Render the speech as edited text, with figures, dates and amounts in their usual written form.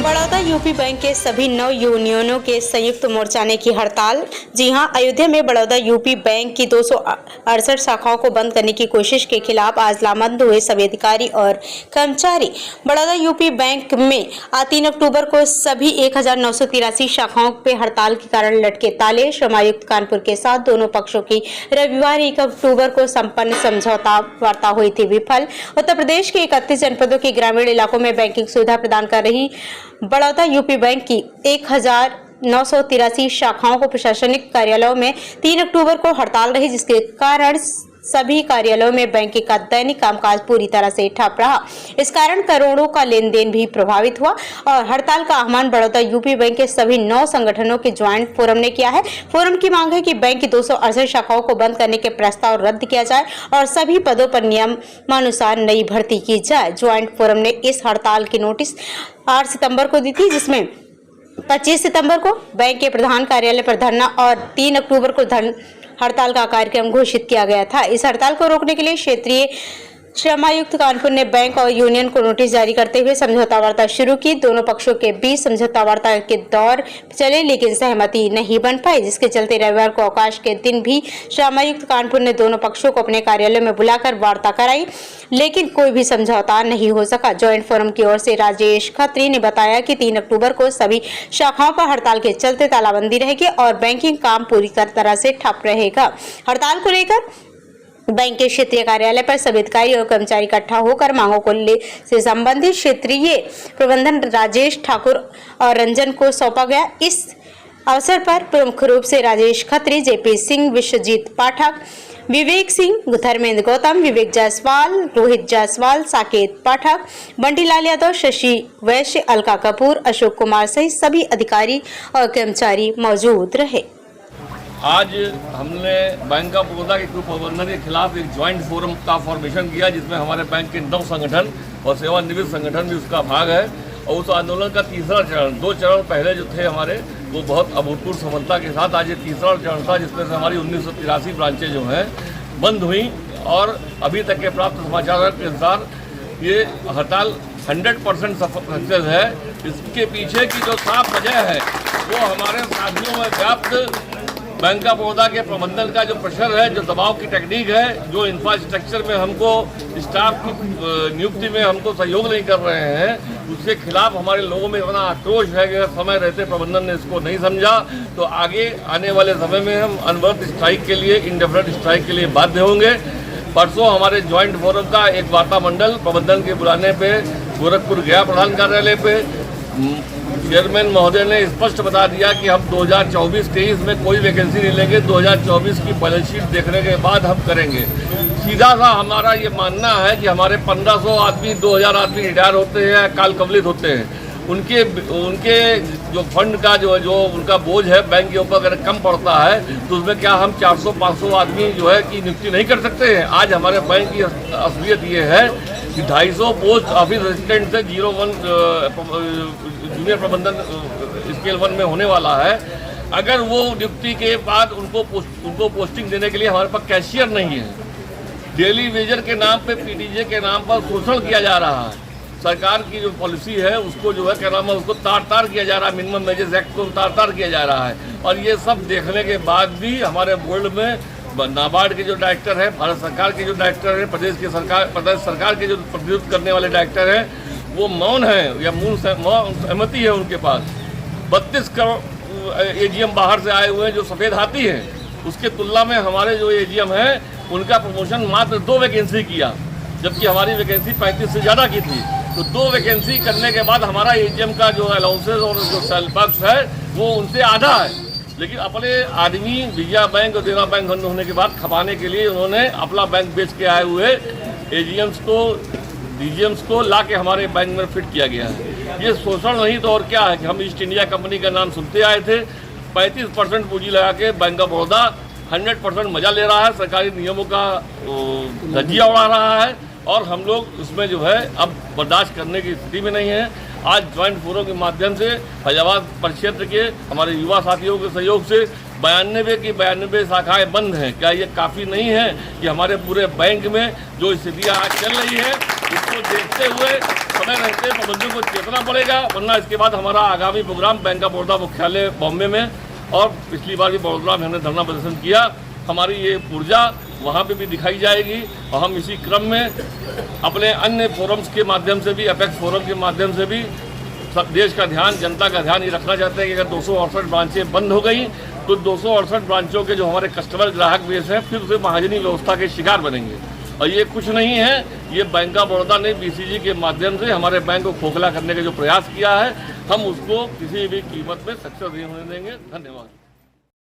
Baroda UP bank के सभी 9 यूनियनों के संयुक्त मोर्चा ने की हड़ताल। जी हां, अयोध्या में बड़ौदा यूपी बैंक की 268 शाखाओं को बंद करने की कोशिश के खिलाफ आज लामबंद हुए सभी अधिकारी और कर्मचारी। बड़ौदा यूपी बैंक में 3 अक्टूबर को सभी 1983 शाखाओं पे हड़ताल के कारण लटके ताले। श्रमायुक्त कानपुर के साथ दोनों पक्षों की रविवार 1 अक्टूबर को संपन्न समझौता वार्ता हुई थी विफल। उत्तर प्रदेश के 31 जनपदों के ग्रामीण इलाकों में बैंकिंग सुविधा प्रदान कर रही बड़ौदा यूपी बैंक की 1983 शाखाओं को प्रशासनिक कार्यालयों में 3 अक्टूबर को हड़ताल रही, जिसके कारण सभी कार्यालयों में बैंक का दैनिक कामकाज पूरी तरह से ठप रहा। इस कारण करोड़ों का लेन देन भी प्रभावित हुआ और हड़ताल का आह्वान बड़ौदा यूपी बैंक के सभी 9 संगठनों के ज्वाइंट फोरम ने किया है। फोरम की मांग है कि बैंक की 268 शाखाओं को बंद करने के प्रस्ताव रद्द किया जाए और सभी पदों पर नियमानुसार नई भर्ती की जाए। ज्वाइंट फोरम ने इस हड़ताल की नोटिस 8 सितंबर को दी थी, जिसमें 25 सितंबर को बैंक के प्रधान कार्यालय पर धरना और 3 अक्टूबर को हड़ताल का कार्यक्रम घोषित किया गया था। इस हड़ताल को रोकने के लिए क्षेत्रीय श्रमायुक्त कानपुर ने बैंक और यूनियन को नोटिस जारी करते हुए समझौता वार्ता शुरू की। दोनों पक्षों के बीच समझौता वार्ता के दौर चले, लेकिन सहमति नहीं बन पाई, जिसके चलते रविवार को अवकाश के दिन भी श्रमायुक्त कानपुर ने दोनों पक्षों को अपने कार्यालय में बुलाकर वार्ता कराई, लेकिन कोई भी समझौता नहीं हो सका। ज्वाइंट फोरम की ओर से राजेश खत्री ने बताया कि 3 अक्टूबर को सभी शाखाओं पर हड़ताल के चलते तालाबंदी रहेगी और बैंकिंग काम पूरी तरह से ठप रहेगा। हड़ताल को लेकर बैंक के क्षेत्रीय कार्यालय पर सभी अधिकारी और कर्मचारी इकट्ठा होकर मांगों को से संबंधित क्षेत्रीय प्रबंधन राजेश ठाकुर और रंजन को सौंपा गया। इस अवसर पर प्रमुख रूप से राजेश खत्री, जेपी सिंह, विश्वजीत पाठक, विवेक सिंह, धर्मेंद्र गौतम, विवेक जायसवाल, रोहित जायसवाल, साकेत पाठक, बंटीलाल यादव, शशि वैश्य, अलका कपूर, अशोक कुमार सहित सभी अधिकारी और कर्मचारी मौजूद रहे। आज हमने बैंक ऑफ बड़ौदा के ग्रुप प्रबंधन के खिलाफ एक ज्वाइंट फोरम का फॉर्मेशन किया, जिसमें हमारे बैंक के 9 संगठन और सेवानिवृत्त संगठन भी उसका भाग है। और उस आंदोलन का तीसरा चरण, 2 चरण पहले जो थे हमारे, वो बहुत अभूतपूर्व सफलता के साथ आज ये तीसरा चरण था, जिसमें से हमारी 1983 ब्रांचें जो हैं बंद हुई। और अभी तक के प्राप्त समाचार के अनुसार ये हड़ताल 100% सक्सेस है। इसके पीछे की जो साफ वजह है वो हमारे साथियों में व्याप्त बैंक ऑफ बड़ौदा के प्रबंधन का जो प्रेशर है, जो दबाव की टेक्निक है, जो इंफ्रास्ट्रक्चर में हमको स्टाफ की नियुक्ति में हमको सहयोग नहीं कर रहे हैं, उसके खिलाफ हमारे लोगों में इतना आक्रोश है कि समय रहते प्रबंधन ने इसको नहीं समझा तो आगे आने वाले समय में हम अनवर्त स्ट्राइक के लिए, इंडेफिनिट स्ट्राइक के लिए बाध्य होंगे। परसों हमारे ज्वाइंट फोरम का एक वार्ता मंडल प्रबंधन के बुलाने पे गोरखपुर गया प्रधान कार्यालय पे। चेयरमैन महोदय ने स्पष्ट बता दिया कि हम 2024-23 में कोई वैकेंसी नहीं लेंगे, 2024 की बैलेंस शीट देखने के बाद हम करेंगे। सीधा सा हमारा ये मानना है कि हमारे 1500 आदमी, 2000 आदमी रिटायर होते हैं, काल कवलित होते हैं। उनके जो फंड का जो उनका बोझ है बैंक के ऊपर अगर कम पड़ता है तो उसमें क्या हम 400-500 आदमी जो है की नियुक्ति नहीं कर सकते हैं? आज हमारे बैंक की असलियत ये है कि 250 पोस्ट ऑफिस असिस्टेंट से 01 जूनियर प्रबंधन स्केल 1 में होने वाला है। अगर वो नियुक्ति के बाद उनको पोस्टिंग देने के लिए हमारे पास कैशियर नहीं है, डेली वेजर के नाम पे, पीटीजे के नाम पर शोषण किया जा रहा है। सरकार की जो पॉलिसी है उसको जो है क्या नाम है, उसको तार किया जा रहा है, मिनिमम वेजेस एक्ट को तार किया जा रहा है। और ये सब देखने के बाद भी हमारे बोर्ड में नाबार्ड के जो डायरेक्टर है, भारत सरकार के जो डायरेक्टर है, प्रदेश सरकार के जो प्रतिनिधित्व करने वाले डायरेक्टर हैं, वो मौन है या मूल सहमति है उनके पास। 32 करोड़ एजीएम बाहर से आए हुए हैं जो सफ़ेद हाथी हैं, उसके तुलना में हमारे जो एजीएम हैं उनका प्रमोशन मात्र 2 वैकेंसी किया, जबकि हमारी वैकेंसी 35 से ज़्यादा की थी। तो 2 वैकेंसी करने के बाद हमारा एजीएम का जो अलाउंसेस और जो सैलरी बक्स है वो उनसे आधा है। लेकिन अपने आदमी विजया बैंक और देना बैंक होने के बाद खपाने के लिए उन्होंने अपना बैंक बेच के आए हुए डीजीएम्स को ला के हमारे बैंक में फिट किया गया है। ये शोषण नहीं तो और क्या है कि हम ईस्ट इंडिया कंपनी का नाम सुनते आए थे। 35% पूंजी लगा के बैंक ऑफ बड़ौदा 100% मजा ले रहा है, सरकारी नियमों का धज्जियां उड़ा रहा है और हम लोग उसमें जो है अब बर्दाश्त करने की स्थिति में नहीं है। आज ज्वाइंट फोरम के माध्यम से फैजाबाद परिक्षेत्र के हमारे युवा साथियों के सहयोग से 92 की 92 शाखाएं बंद हैं। क्या ये काफ़ी नहीं है कि हमारे पूरे बैंक में जो स्थितियाँ आज चल रही है उसको देखते हुए समय रहते प्रबंधन को चेतना पड़ेगा, वरना इसके बाद हमारा आगामी प्रोग्राम बैंक ऑफ बड़ौदा मुख्यालय बॉम्बे में, और पिछली बार भी बड़ौदा में हमने धरना प्रदर्शन किया, हमारी ये ऊर्जा वहाँ पे भी दिखाई जाएगी। और हम इसी क्रम में अपने अन्य फोरम्स के माध्यम से भी, अपेक्स फोरम के माध्यम से भी देश का ध्यान, जनता का ध्यान ये रखना चाहते हैं कि अगर 268 ब्रांचें बंद हो गई तो 268 ब्रांचों के जो हमारे कस्टमर ग्राहक बेस है फिर से महाजनी व्यवस्था के शिकार बनेंगे। और ये कुछ नहीं है, ये बैंक ऑफ बड़ौदा ने बीसीजी के माध्यम से हमारे बैंक को खोखला करने का जो प्रयास किया है, हम उसको किसी भी कीमत में सक्सेस नहीं होने देंगे। धन्यवाद।